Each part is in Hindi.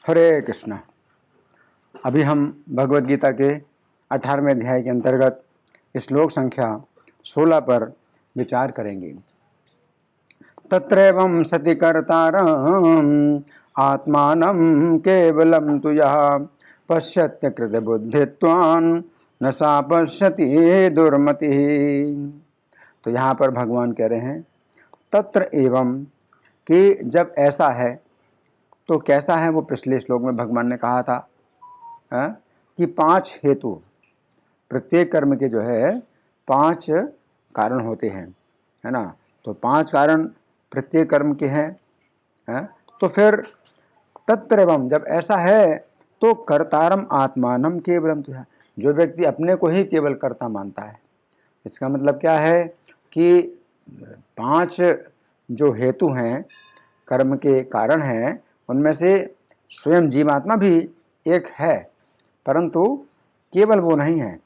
हरे कृष्णा। अभी हम भगवद गीता के 18वें अध्याय के अंतर्गत श्लोक संख्या 16 पर विचार करेंगे। तत्रैवं सति कर्तारम् आत्मानं केवलं तु यः पश्यत्य कृतबुद्धित्वान् न सा पश्यति दुर्मतिः। तो यहाँ पर भगवान कह रहे हैं तत्र एवं कि जब ऐसा है तो कैसा है। वो पिछले श्लोक में भगवान ने कहा था कि 5 हेतु, प्रत्येक कर्म के जो है 5 कारण होते हैं, है ना। तो 5 कारण प्रत्येक कर्म के हैं। तो फिर तत्रैवं जब ऐसा है तो कर्तारम आत्मानम केवलम तुझा, जो व्यक्ति अपने को ही केवल कर्ता मानता है। इसका मतलब क्या है कि 5 जो हेतु हैं, कर्म के कारण हैं, उनमें से स्वयं जीवात्मा भी एक है, परंतु केवल वो नहीं है,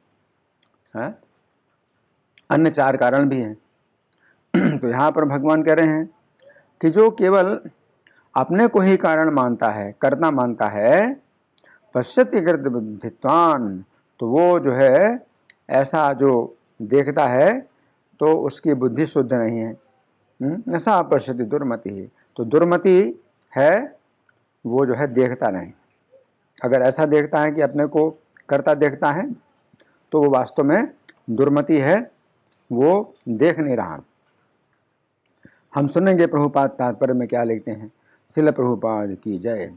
अन्य 4 कारण भी हैं। तो यहाँ पर भगवान कह रहे हैं कि जो केवल अपने को ही कारण मानता है, कर्ता मानता है, पश्यति कृत बुद्धित्वान, तो वो जो है ऐसा जो देखता है तो उसकी बुद्धि शुद्ध नहीं है। ऐसा पश्यति दुर्मति ही, तो दुर्मति है, वो जो है देखता नहीं। अगर ऐसा देखता है कि अपने को कर्ता देखता है तो वो वास्तव में दुर्मति है, वो देख नहीं रहा। हम सुनेंगे प्रभुपाद तात्पर्य में क्या लिखते हैं। श्रील प्रभुपाद की जय।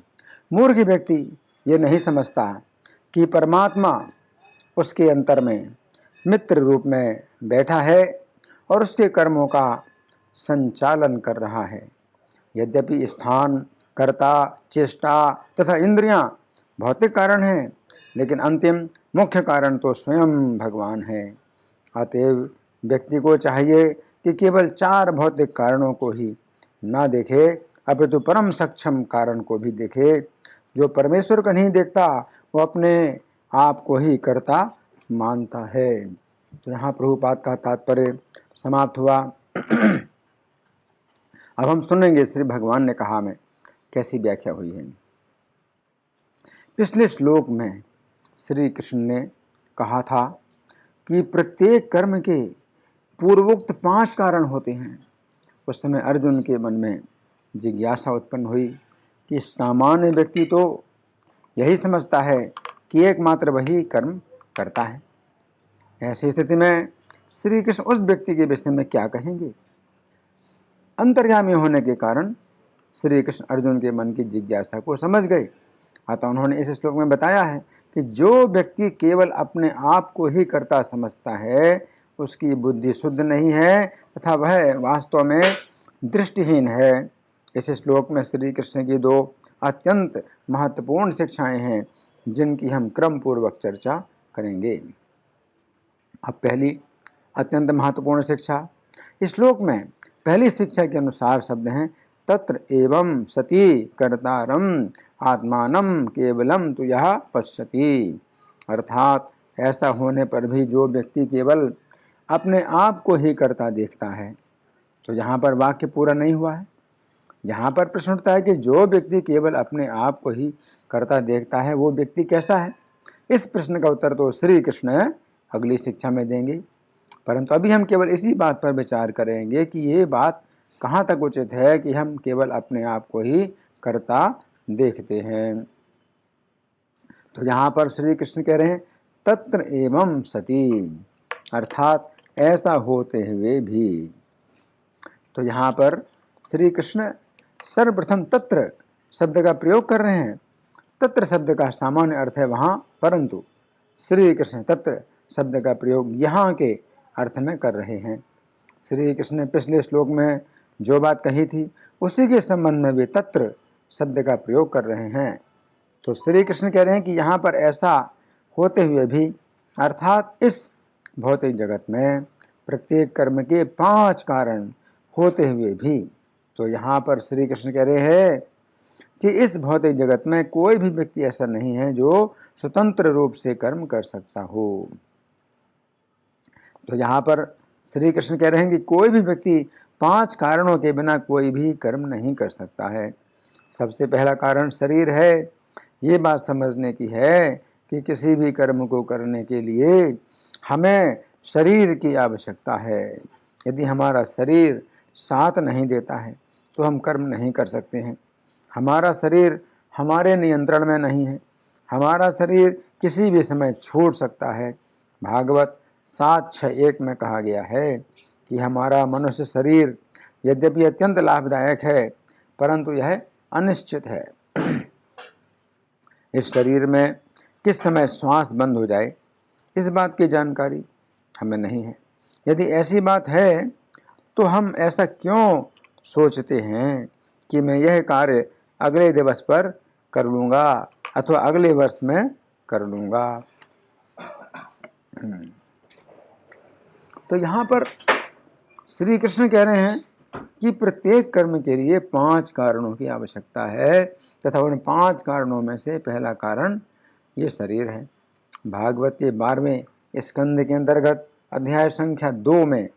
मूर्ख व्यक्ति ये नहीं समझता कि परमात्मा उसके अंतर में मित्र रूप में बैठा है और उसके कर्मों का संचालन कर रहा है। यद्यपि स्थान, कर्ता, चेष्टा तथा इंद्रियां भौतिक कारण हैं, लेकिन अंतिम मुख्य कारण तो स्वयं भगवान है। अतएव व्यक्ति को चाहिए कि केवल 4 भौतिक कारणों को ही ना देखे, अपितु परम सक्षम कारण को भी देखे। जो परमेश्वर को नहीं देखता वो अपने आप को ही कर्ता मानता है। तो यहाँ प्रभुपाद का तात्पर्य समाप्त हुआ। अब हम सुनेंगे श्री भगवान ने कहा में कैसी व्याख्या हुई है। पिछले श्लोक में श्री कृष्ण ने कहा था कि प्रत्येक कर्म के पूर्वोक्त 5 कारण होते हैं। उस समय अर्जुन के मन में जिज्ञासा उत्पन्न हुई कि सामान्य व्यक्ति तो यही समझता है कि एकमात्र वही कर्म करता है। ऐसी स्थिति में श्री कृष्ण उस व्यक्ति के विषय में क्या कहेंगे। अंतर्यामी होने के कारण श्री कृष्ण अर्जुन के मन की जिज्ञासा को समझ गए। अतः उन्होंने इस श्लोक में बताया है कि जो व्यक्ति केवल अपने आप को ही कर्ता समझता है उसकी बुद्धि शुद्ध नहीं है तथा वह वास्तव में दृष्टिहीन है। इस श्लोक में श्री कृष्ण की 2 अत्यंत महत्वपूर्ण शिक्षाएं हैं जिनकी हम क्रम पूर्वक चर्चा करेंगे। अब पहली अत्यंत महत्वपूर्ण शिक्षा, इस श्लोक में पहली शिक्षा के अनुसार शब्द हैं तत्र एवं सति कर्तारम आत्मानं केवलम तु यः पश्यति। अर्थात ऐसा होने पर भी जो व्यक्ति केवल अपने आप को ही कर्ता देखता है। तो यहाँ पर वाक्य पूरा नहीं हुआ है। यहाँ पर प्रश्न उठता है कि जो व्यक्ति केवल अपने आप को ही कर्ता देखता है वो व्यक्ति कैसा है। इस प्रश्न का उत्तर तो श्री कृष्ण अगली शिक्षा में देंगे, परंतु अभी हम केवल इसी बात पर विचार करेंगे कि ये बात कहाँ तक उचित है कि हम केवल अपने आप को ही कर्ता देखते हैं। तो यहाँ पर श्री कृष्ण कह रहे हैं तत्र एवं सति, अर्थात ऐसा होते हुए भी। तो यहाँ पर श्री कृष्ण सर्वप्रथम तत्र शब्द का प्रयोग कर रहे हैं। तत्र शब्द का सामान्य अर्थ है वहाँ, परंतु श्री कृष्ण तत्र शब्द का प्रयोग यहाँ के अर्थ में कर रहे हैं। श्री कृष्ण ने पिछले श्लोक में जो बात कही थी उसी के संबंध में भी तत्र शब्द का प्रयोग कर रहे हैं। तो श्री कृष्ण कह रहे हैं कि यहाँ पर ऐसा होते हुए भी, अर्थात इस भौतिक जगत में प्रत्येक कर्म के 5 कारण होते हुए भी। तो यहाँ पर श्री कृष्ण कह रहे हैं कि इस भौतिक जगत में कोई भी व्यक्ति ऐसा नहीं है जो स्वतंत्र रूप से कर्म कर सकता हो। तो यहाँ पर श्री कृष्ण कह रहे हैं कि कोई भी व्यक्ति 5 कारणों के बिना कोई भी कर्म नहीं कर सकता है। सबसे पहला कारण शरीर है। ये बात समझने की है कि किसी भी कर्म को करने के लिए हमें शरीर की आवश्यकता है। यदि हमारा शरीर साथ नहीं देता है तो हम कर्म नहीं कर सकते हैं। हमारा शरीर हमारे नियंत्रण में नहीं है। हमारा शरीर किसी भी समय छूट सकता है। भागवत 7:6:1 में कहा गया है कि हमारा मनुष्य शरीर यद्यपि अत्यंत लाभदायक है परंतु यह अनिश्चित है। इस शरीर में किस समय श्वास बंद हो जाए इस बात की जानकारी हमें नहीं है। यदि ऐसी बात है तो हम ऐसा क्यों सोचते हैं कि मैं यह कार्य अगले दिवस पर कर लूँगा अथवा अगले वर्ष में कर लूँगा। तो यहाँ पर श्री कृष्ण कह रहे हैं कि प्रत्येक कर्म के लिए 5 कारणों की आवश्यकता है तथा उन 5 कारणों में से पहला कारण ये शरीर है। भागवत के 12वें स्कंद के अंतर्गत अध्याय संख्या 2 में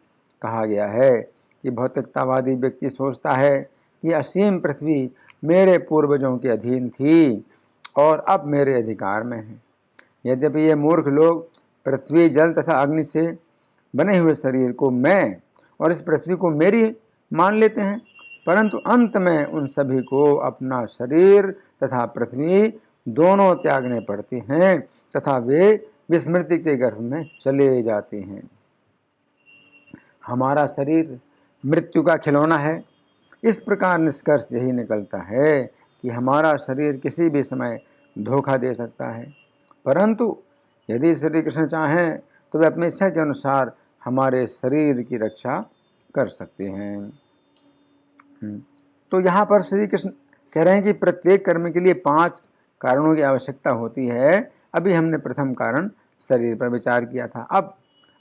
कहा गया है कि भौतिकतावादी व्यक्ति सोचता है कि असीम पृथ्वी मेरे पूर्वजों के अधीन थी और अब मेरे अधिकार में है। यद्यपि ये मूर्ख लोग पृथ्वी, जल तथा अग्नि से बने हुए शरीर को मैं और इस पृथ्वी को मेरी मान लेते हैं, परंतु अंत में उन सभी को अपना शरीर तथा पृथ्वी दोनों त्यागने पड़ते हैं तथा वे विस्मृति के गर्भ में चले जाते हैं। हमारा शरीर मृत्यु का खिलौना है। इस प्रकार निष्कर्ष यही निकलता है कि हमारा शरीर किसी भी समय धोखा दे सकता है, परंतु यदि श्री कृष्ण चाहें तो वे अपनी इच्छा के अनुसार हमारे शरीर की रक्षा कर सकते हैं। तो यहाँ पर श्री कृष्ण कह रहे हैं कि प्रत्येक कर्म के लिए 5 कारणों की आवश्यकता होती है। अभी हमने प्रथम कारण शरीर पर विचार किया था। अब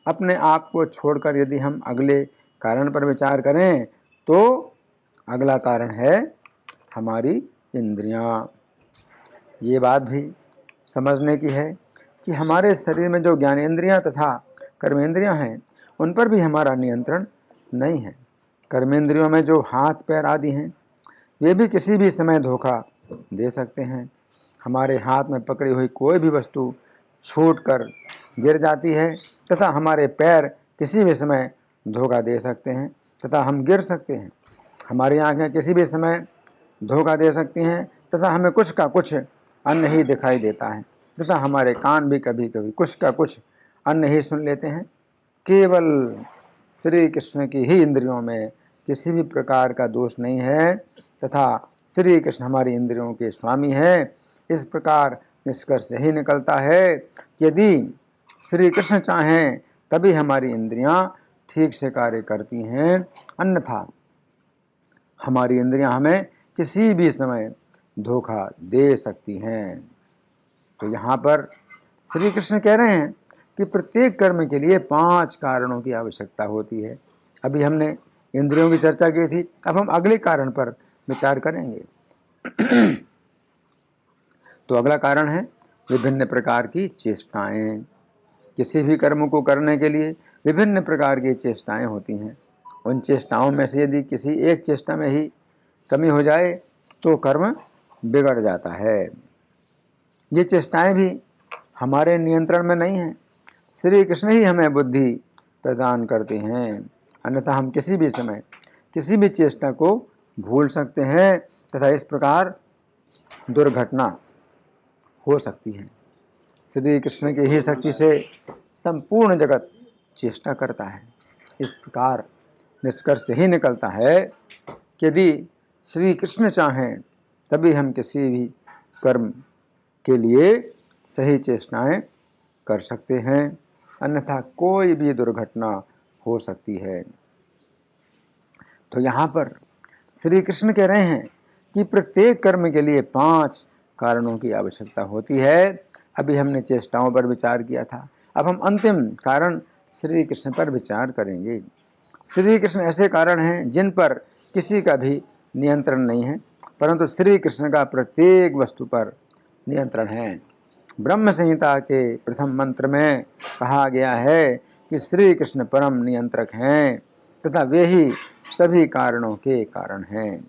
अपने आप को छोड़कर यदि हम अगले कारण पर विचार करें तो अगला कारण है हमारी इंद्रियां। ये बात भी समझने की है कि हमारे शरीर में जो ज्ञानेंद्रियां तथा कर्मेंद्रियां हैं उन पर भी हमारा नियंत्रण नहीं है। कर्मेंद्रियों में जो हाथ पैर आदि हैं वे भी किसी भी समय धोखा दे सकते हैं। हमारे हाथ में पकड़ी हुई कोई भी वस्तु छूटकर गिर जाती है तथा हमारे पैर किसी भी समय धोखा दे सकते हैं तथा हम गिर सकते हैं। हमारी आंखें किसी भी समय धोखा दे सकती हैं तथा हमें कुछ का कुछ अन्य ही दिखाई देता है तथा हमारे कान भी कभी कभी कुछ का कुछ अन्य ही सुन लेते हैं। केवल श्री कृष्ण की ही इंद्रियों में किसी भी प्रकार का दोष नहीं है तथा श्री कृष्ण हमारी इंद्रियों के स्वामी हैं। इस प्रकार निष्कर्ष यही निकलता है कि यदि श्री कृष्ण चाहें तभी हमारी इंद्रियां ठीक से कार्य करती हैं, अन्यथा हमारी इंद्रियां हमें किसी भी समय धोखा दे सकती हैं। तो यहाँ पर श्री कृष्ण कह रहे हैं कि प्रत्येक कर्म के लिए 5 कारणों की आवश्यकता होती है। अभी हमने इंद्रियों की चर्चा की थी, अब हम अगले कारण पर विचार करेंगे। तो अगला कारण है विभिन्न प्रकार की चेष्टाएं। किसी भी कर्म को करने के लिए विभिन्न प्रकार की चेष्टाएं होती हैं। उन चेष्टाओं में से यदि किसी एक चेष्टा में ही कमी हो जाए तो कर्म बिगड़ जाता है। ये चेष्टाएं भी हमारे नियंत्रण में नहीं हैं। श्री कृष्ण ही हमें बुद्धि प्रदान करते हैं, अन्यथा हम किसी भी समय किसी भी चेष्टा को भूल सकते हैं तथा इस प्रकार दुर्घटना हो सकती है। श्री कृष्ण की ही शक्ति से संपूर्ण जगत चेष्टा करता है। इस प्रकार निष्कर्ष यही निकलता है कि यदि श्री कृष्ण चाहें तभी हम किसी भी कर्म के लिए सही चेष्टाएं कर सकते हैं, अन्यथा कोई भी दुर्घटना हो सकती है। तो यहाँ पर श्री कृष्ण कह रहे हैं कि प्रत्येक कर्म के लिए 5 कारणों की आवश्यकता होती है। अभी हमने चेष्टाओं पर विचार किया था, अब हम अंतिम कारण श्री कृष्ण पर विचार करेंगे। श्री कृष्ण ऐसे कारण हैं जिन पर किसी का भी नियंत्रण नहीं है, परंतु श्री कृष्ण का प्रत्येक वस्तु पर नियंत्रण है। ब्रह्म संहिता के प्रथम मंत्र में कहा गया है कि श्री कृष्ण परम नियंत्रक हैं तथा वे ही सभी कारणों के कारण हैं।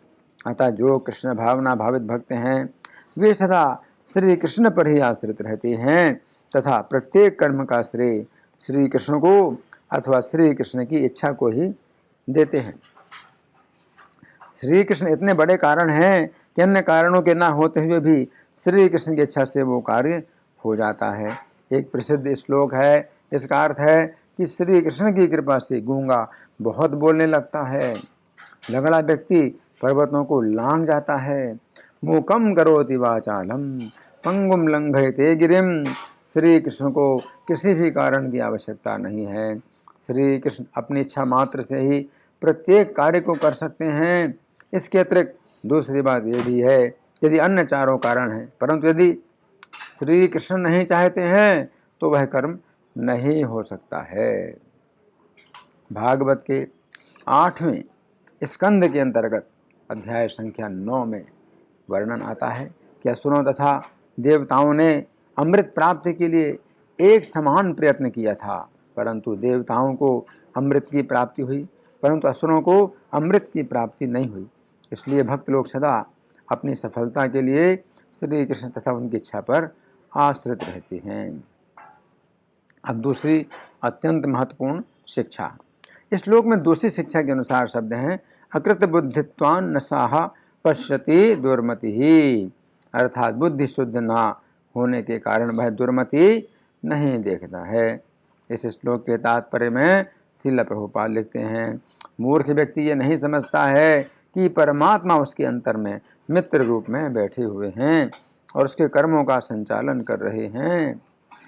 अतः जो कृष्ण भावना भावित भक्त हैं वे सदा श्री कृष्ण पर ही आश्रित रहते हैं तथा प्रत्येक कर्म का श्रेय श्री कृष्ण को अथवा श्री कृष्ण की इच्छा को ही देते हैं। श्री कृष्ण इतने बड़े कारण हैं कि अन्य कारणों के ना होते हुए भी श्री कृष्ण की इच्छा से वो कार्य हो जाता है। एक प्रसिद्ध श्लोक है, इसका अर्थ है कि श्री कृष्ण की कृपा से गूंगा बहुत बोलने लगता है, लंगड़ा व्यक्ति पर्वतों को लांघ जाता है, मूकम करोति वाचालम पंगुम लंघयते गिरिम। श्री कृष्ण को किसी भी कारण की आवश्यकता नहीं है। श्री कृष्ण अपनी इच्छा मात्र से ही प्रत्येक कार्य को कर सकते हैं। इसके अतिरिक्त दूसरी बात यह भी है, यदि अन्य चारों कारण हैं, परंतु यदि श्री कृष्ण नहीं चाहते हैं तो वह कर्म नहीं हो सकता है। भागवत के 8वें स्कंद के अंतर्गत अध्याय संख्या 9 में वर्णन आता है कि असुरों तथा देवताओं ने अमृत प्राप्ति के लिए एक समान प्रयत्न किया था, परंतु देवताओं को अमृत की प्राप्ति हुई, परंतु असुरों को अमृत की प्राप्ति नहीं हुई। इसलिए भक्त लोग सदा अपनी सफलता के लिए श्री कृष्ण तथा उनकी इच्छा पर आश्रित रहते हैं। अब दूसरी अत्यंत महत्वपूर्ण शिक्षा। इस श्लोक में दूसरी शिक्षा के अनुसार शब्द हैं, अकृत बुद्धित्वान न साह पश्यति दुर्मति ही, अर्थात बुद्धि शुद्ध ना होने के कारण वह दुर्मति नहीं देखता है। इस श्लोक के तात्पर्य में श्रील प्रभुपाद लिखते हैं, मूर्ख व्यक्ति ये नहीं समझता है कि परमात्मा उसके अंतर में मित्र रूप में बैठे हुए हैं और उसके कर्मों का संचालन कर रहे हैं।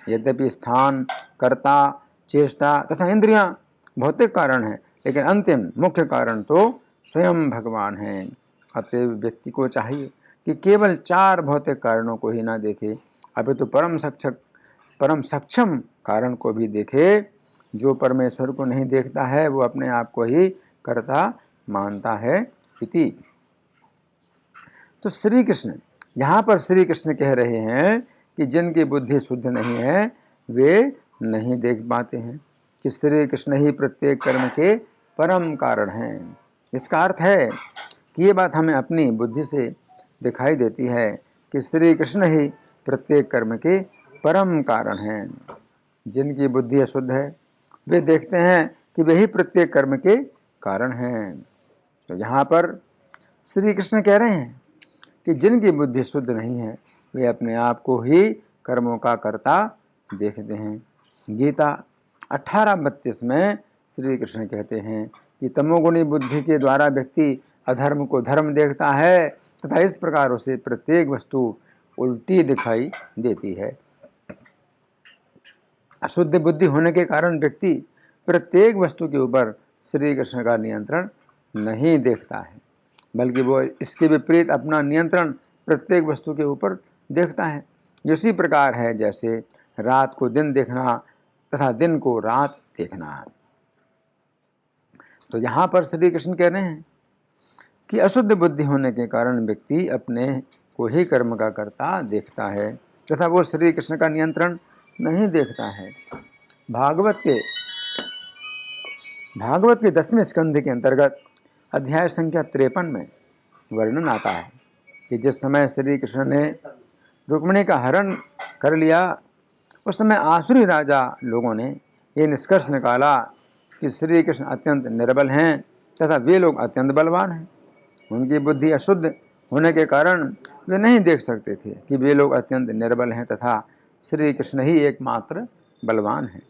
यद्यपि स्थान, कर्ता, चेष्टा तथा इंद्रियां भौतिक कारण है, लेकिन अंतिम मुख्य कारण तो स्वयं भगवान हैं। अतएव व्यक्ति को चाहिए कि केवल 4 भौतिक कारणों को ही ना देखे, अपितु परम सक्षम कारण को भी देखे। जो परमेश्वर को नहीं देखता है वो अपने आप को ही कर्ता मानता है इति। तो श्री कृष्ण, यहाँ पर श्री कृष्ण कह रहे हैं कि जिनकी बुद्धि शुद्ध नहीं है वे नहीं देख पाते हैं कि श्री कृष्ण ही प्रत्येक कर्म के परम कारण हैं। इसका अर्थ है कि ये बात हमें अपनी बुद्धि से दिखाई देती है कि श्री कृष्ण ही प्रत्येक कर्म के परम कारण हैं। जिनकी बुद्धि अशुद्ध है वे देखते हैं कि वे ही प्रत्येक कर्म के कारण हैं। तो यहाँ पर श्री कृष्ण कह रहे हैं कि जिनकी बुद्धि शुद्ध नहीं है वे अपने आप को ही कर्मों का कर्ता देखते हैं। गीता 18:32 में श्री कृष्ण कहते हैं कि तमोगुणी बुद्धि के द्वारा व्यक्ति अधर्म को धर्म देखता है तथा इस प्रकार उसे प्रत्येक वस्तु उल्टी दिखाई देती है। अशुद्ध बुद्धि होने के कारण व्यक्ति प्रत्येक वस्तु के ऊपर श्री कृष्ण का नियंत्रण नहीं देखता है, बल्कि वो इसके विपरीत अपना नियंत्रण प्रत्येक वस्तु के ऊपर देखता है। इसी प्रकार है जैसे रात को दिन देखना तथा दिन को रात देखना। तो यहाँ पर श्री कृष्ण कह रहे हैं कि अशुद्ध बुद्धि होने के कारण व्यक्ति अपने को ही कर्म का कर्ता देखता है तथा वो श्री कृष्ण का नियंत्रण नहीं देखता है। भागवत के 10वें स्कंध के अंतर्गत अध्याय संख्या 53 में वर्णन आता है कि जिस समय श्री कृष्ण ने रुक्मिणी का हरण कर लिया उस समय आसुरी राजा लोगों ने ये निष्कर्ष निकाला कि श्री कृष्ण अत्यंत निर्बल हैं तथा वे लोग अत्यंत बलवान हैं। उनकी बुद्धि अशुद्ध होने के कारण वे नहीं देख सकते थे कि वे लोग अत्यंत निर्बल हैं तथा श्री कृष्ण ही एकमात्र बलवान हैं।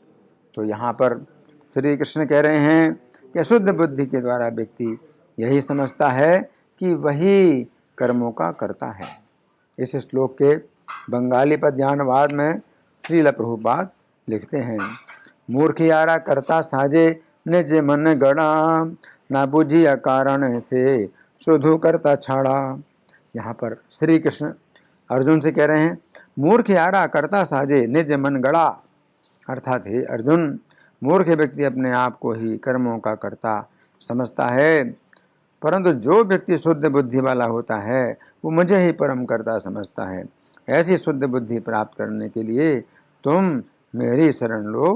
तो यहाँ पर श्री कृष्ण कह रहे हैं कि अशुद्ध बुद्धि के द्वारा व्यक्ति यही समझता है कि वही कर्मों का करता है। इस श्लोक के बंगाली पद्यानुवाद में श्रील प्रभुपाद लिखते हैं, मूर्ख यारा करता साजे निज मन गड़ा, ना बुझिया कारण से शुद्धु करता छाड़ा। यहाँ पर श्री कृष्ण अर्जुन से कह रहे हैं, मूर्ख यारा करता साजे निज मन गड़ा, अर्थात हे अर्जुन, मूर्ख व्यक्ति अपने आप को ही कर्मों का कर्ता समझता है, परंतु जो व्यक्ति शुद्ध बुद्धि वाला होता है वो मुझे ही परम कर्ता समझता है। ऐसी शुद्ध बुद्धि प्राप्त करने के लिए तुम मेरी शरण लो।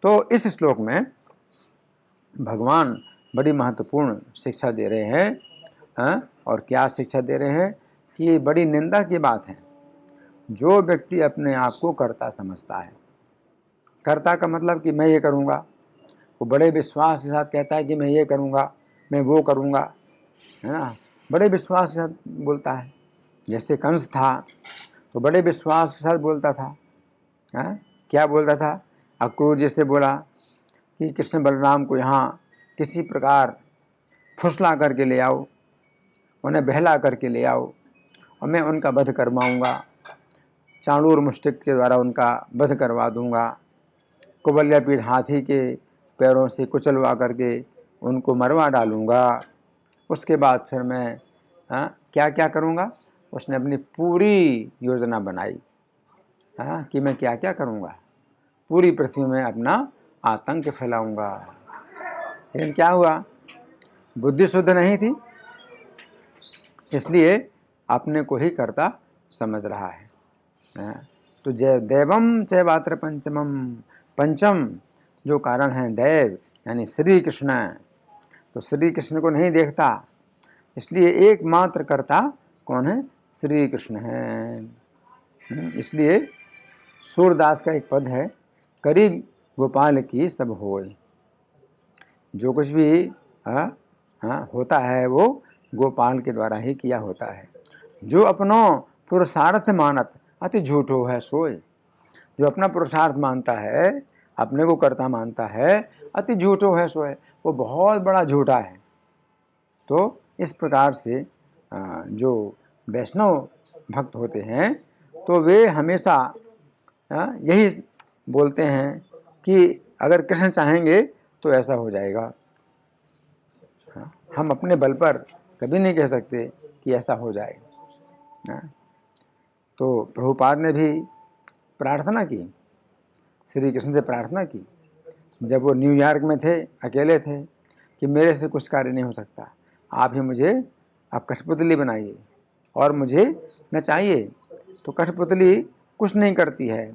तो इस श्लोक में भगवान बड़ी महत्वपूर्ण शिक्षा दे रहे हैं। और क्या शिक्षा दे रहे हैं कि ये बड़ी निंदा की बात है जो व्यक्ति अपने आप को कर्ता समझता है, कर्ता का मतलब कि मैं ये करूँगा, वो बड़े विश्वास के साथ कहता है कि मैं ये करूँगा, मैं वो करूँगा, है ना, बड़े विश्वास के साथ बोलता है। जैसे कंस था तो बड़े विश्वास के साथ बोलता था, है? क्या बोलता था? अक्रूर जैसे बोला कि कृष्ण बलराम को यहाँ किसी प्रकार फुसला करके ले आओ, उन्हें बहला करके ले आओ और मैं उनका वध करवाऊँगा, चाणूर मुष्टिक के द्वारा उनका वध करवा दूँगा, कुबल्या पीठ हाथी के पैरों से कुचलवा करके उनको मरवा डालूँगा, उसके बाद फिर मैं क्या क्या करूँगा। उसने अपनी पूरी योजना बनाई कि मैं क्या क्या करूँगा, पूरी पृथ्वी में अपना आतंक फैलाऊँगा। लेकिन क्या हुआ, बुद्धि शुद्ध नहीं थी, इसलिए अपने को ही कर्ता समझ रहा है। तो जय दैवम चैवात्र पंचमम, पंचम जो कारण है दैव यानी श्री कृष्ण, तो श्री कृष्ण को नहीं देखता, इसलिए एकमात्र कर्ता कौन है? श्री कृष्ण है। इसलिए सूरदास का एक पद है, करी गोपाल की सब होय। जो कुछ भी होता है वो गोपाल के द्वारा ही किया होता है। जो अपनो पुरुषार्थ मानत अति झूठो है सोय। जो अपना पुरुषार्थ मानता है, अपने को कर्ता मानता है, अति झूठो है सोय, वो बहुत बड़ा झूठा है। तो इस प्रकार से जो वैष्णव भक्त होते हैं तो वे हमेशा यही बोलते हैं कि अगर कृष्ण चाहेंगे तो ऐसा हो जाएगा। हम अपने बल पर कभी नहीं कह सकते कि ऐसा हो जाए। तो प्रभुपाद ने भी प्रार्थना की, श्री कृष्ण से प्रार्थना की जब वो न्यूयॉर्क में थे, अकेले थे, कि मेरे से कुछ कार्य नहीं हो सकता, आप ही मुझे आप कठपुतली बनाइए और मुझे नचाइए। तो कठपुतली कुछ नहीं करती है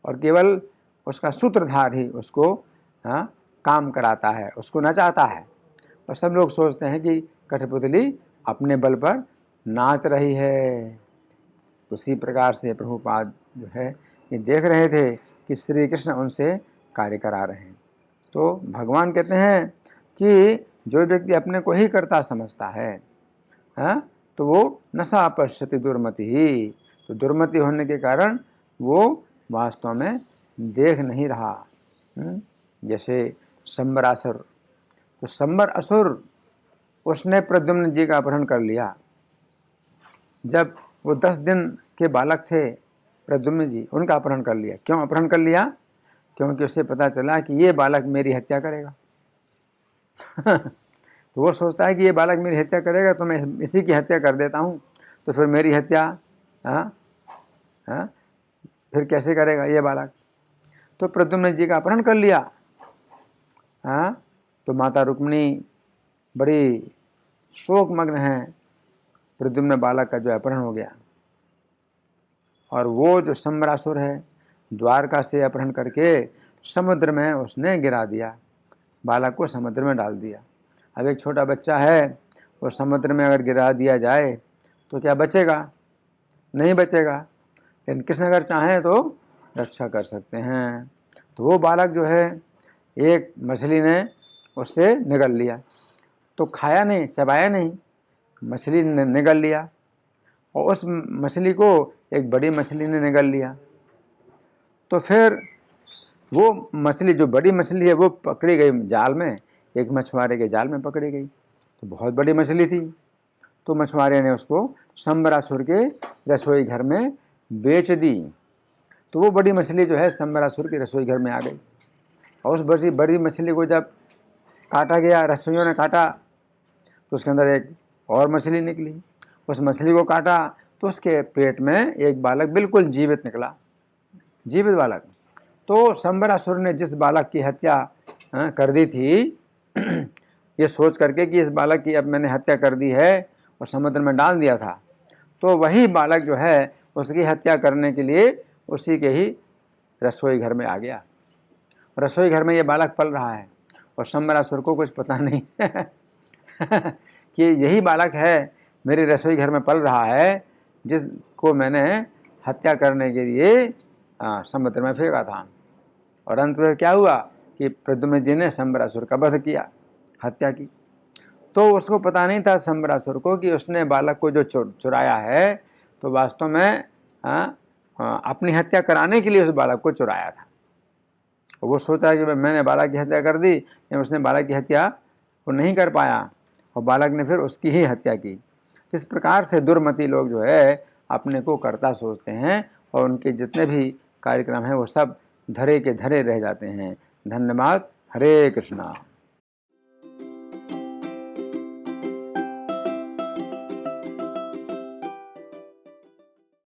और केवल उसका सूत्रधार ही उसको काम कराता है, उसको नचाता है। और सब लोग सोचते हैं कि कठपुतली अपने बल पर नाच रही है। तो उसी प्रकार से प्रभुपाद जो है ये देख रहे थे कि श्री कृष्ण उनसे कार्य करा रहे हैं। तो भगवान कहते हैं कि जो व्यक्ति अपने को ही कर्ता समझता है, तो वो नशा पश्यति दुर्मति ही। तो दुर्मति होने के कारण वो वास्तव में देख नहीं रहा। जैसे शंबरासुर, तो शंबर असुर उसने प्रद्युम्न जी का अपहरण कर लिया। जब वो 10 दिन के बालक थे प्रद्युम्न जी, उनका अपहरण कर लिया। क्यों अपहरण कर लिया? क्योंकि उसे पता चला कि ये बालक मेरी हत्या करेगा। तो वो सोचता है कि ये बालक मेरी हत्या करेगा तो मैं इसी की हत्या कर देता हूँ, तो फिर मेरी हत्या फिर कैसे करेगा ये बालक। तो प्रद्युम्न जी का अपहरण कर लिया। तो माता रुक्मिणी बड़ी शोकमग्न है, प्रद्युम्न बालक का जो अपहरण हो गया। और वो जो शंबरासुर है, द्वारका से अपहरण करके समुद्र में उसने गिरा दिया, बालक को समुद्र में डाल दिया। अब एक छोटा बच्चा है, वो समुद्र में अगर गिरा दिया जाए तो क्या बचेगा? नहीं बचेगा। लेकिन कृष्ण अगर चाहें तो रक्षा कर सकते हैं। तो वो बालक जो है, एक मछली ने उससे निगल लिया, तो खाया नहीं, चबाया नहीं, मछली ने निगल लिया। और उस मछली को एक बड़ी मछली ने निगल लिया। तो फिर वो मछली, जो बड़ी मछली है, वो पकड़ी गई जाल में, एक मछुआरे के जाल में पकड़ी गई। तो बहुत बड़ी मछली थी। तो मछुआरे ने उसको शंबरासुर के रसोई घर में बेच दी। तो वो बड़ी मछली जो है शंबरासुर के रसोई घर में आ गई। और उस बड़ी मछली को जब काटा गया, रसोइयों ने काटा, तो उसके अंदर एक और मछली निकली। उस मछली को काटा तो उसके पेट में एक बालक बिल्कुल जीवित निकला, जीवित बालक। तो शंबरासुर ने जिस बालक की हत्या कर दी थी, ये सोच करके कि इस बालक की अब मैंने हत्या कर दी है और समुद्र में डाल दिया था, तो वही बालक जो है उसकी हत्या करने के लिए उसी के ही रसोई घर में आ गया। रसोई घर में ये बालक पल रहा है और शंबरासुर को कुछ पता नहीं कि यही बालक है मेरे रसोई घर में पल रहा है, जिसको मैंने हत्या करने के लिए समुद्र में फेंका था। और अंत में क्या हुआ कि प्रद्युम्न जी ने शंबरासुर का वध किया, हत्या की। तो उसको पता नहीं था शंबरासुर को कि उसने बालक को जो चुराया है तो वास्तव में अपनी हत्या कराने के लिए उस बालक को चुराया था। वो सोचा कि मैंने बालक की हत्या कर दी, लेकिन उसने बालक की हत्या वो नहीं कर पाया और बालक ने फिर उसकी ही हत्या की। इस प्रकार से दुर्मति लोग जो है अपने को कर्ता सोचते हैं और उनके जितने भी कार्यक्रम हैं वो सब धरे के धरे रह जाते हैं। धन्यवाद। हरे कृष्णा।